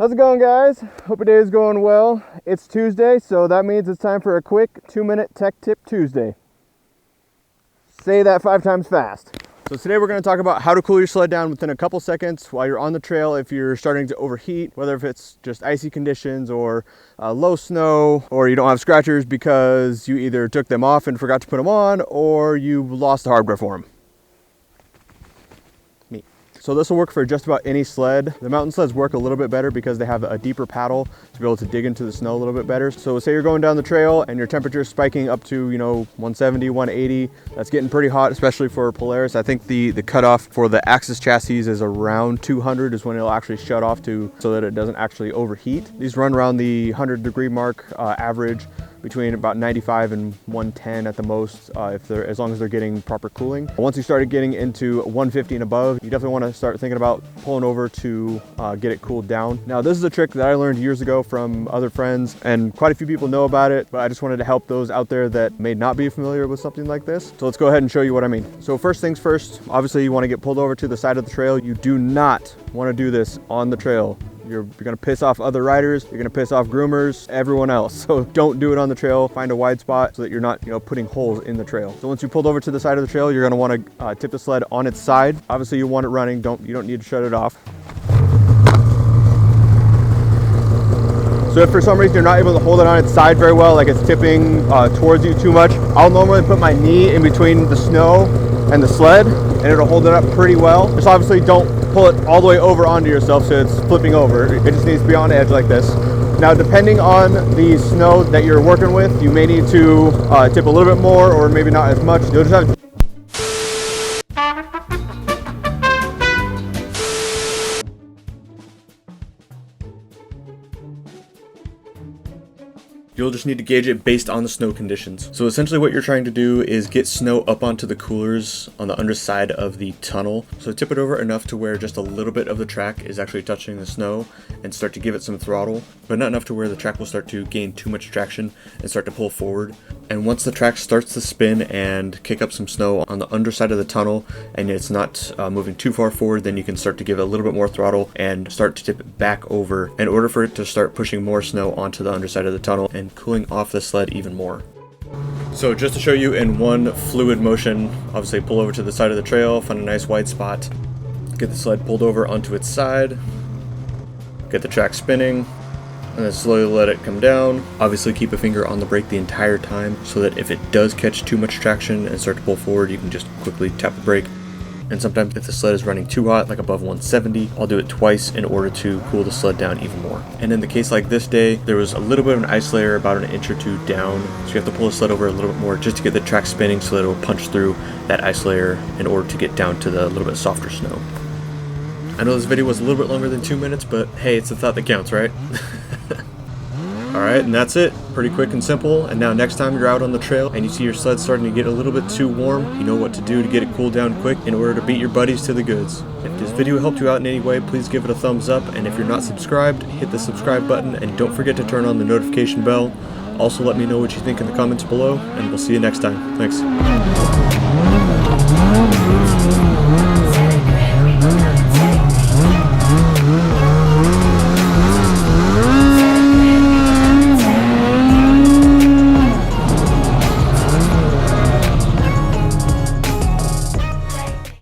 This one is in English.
How's it going, guys? Hope your day is going well. It's Tuesday, so that means it's time for a quick 2-minute Tech Tip Tuesday. Say that 5 times fast. So today we're going to talk about how to cool your sled down within a couple seconds while you're on the trail if you're starting to overheat, whether if it's just icy conditions or low snow, or you don't have scratchers because you either took them off and forgot to put them on, or you lost the hardware for them. So this will work for just about any sled. The mountain sleds work a little bit better because they have a deeper paddle to be able to dig into the snow a little bit better. So say you're going down the trail and your temperature is spiking up to, 170, 180. That's getting pretty hot, especially for Polaris. I think the cutoff for the Axis chassis is around 200 is when it'll actually shut off to so that it doesn't actually overheat. These run around the 100-degree mark average, between about 95 and 110 at the most, as long as they're getting proper cooling. Once you started getting into 150 and above, you definitely want to start thinking about pulling over to get it cooled down. Now, this is a trick that I learned years ago from other friends, and quite a few people know about it, but I just wanted to help those out there that may not be familiar with something like this. So let's go ahead and show you what I mean. So first things first, obviously you want to get pulled over to the side of the trail. You do not want to do this on the trail. You're gonna piss off other riders, you're gonna piss off groomers, everyone else. So don't do it on the trail. Find a wide spot so that you're not, putting holes in the trail. So once you pulled over to the side of the trail, you're gonna wanna tip the sled on its side. Obviously you want it running, you don't need to shut it off. So if for some reason you're not able to hold it on its side very well, like it's tipping towards you too much, I'll normally put my knee in between the snow and the sled, and it'll hold it up pretty well. Just obviously don't pull it all the way over onto yourself so it's flipping over. It just needs to be on edge like this. Now, depending on the snow that you're working with, you may need to tip a little bit more or maybe not as much. You'll just have You'll just need to gauge it based on the snow conditions. So essentially what you're trying to do is get snow up onto the coolers on the underside of the tunnel. So tip it over enough to where just a little bit of the track is actually touching the snow and start to give it some throttle, but not enough to where the track will start to gain too much traction and start to pull forward. And once the track starts to spin and kick up some snow on the underside of the tunnel and it's not moving too far forward, then you can start to give it a little bit more throttle and start to tip it back over in order for it to start pushing more snow onto the underside of the tunnel and cooling off the sled even more. So just to show you in one fluid motion, obviously pull over to the side of the trail, find a nice wide spot, get the sled pulled over onto its side, get the track spinning, and then slowly let it come down. Obviously keep a finger on the brake the entire time so that if it does catch too much traction and start to pull forward, you can just quickly tap the brake. And sometimes if the sled is running too hot, like above 170, I'll do it twice in order to cool the sled down even more. And in the case like this day, there was a little bit of an ice layer about an inch or two down, so you have to pull the sled over a little bit more just to get the track spinning so that it will punch through that ice layer in order to get down to the little bit softer snow. I know this video was a little bit longer than 2 minutes, but hey, it's the thought that counts, right? Alright, and that's it. Pretty quick and simple. And now next time you're out on the trail and you see your sled starting to get a little bit too warm, you know what to do to get it cooled down quick in order to beat your buddies to the goods. If this video helped you out in any way, please give it a thumbs up. And if you're not subscribed, hit the subscribe button and don't forget to turn on the notification bell. Also, let me know what you think in the comments below, and we'll see you next time. Thanks.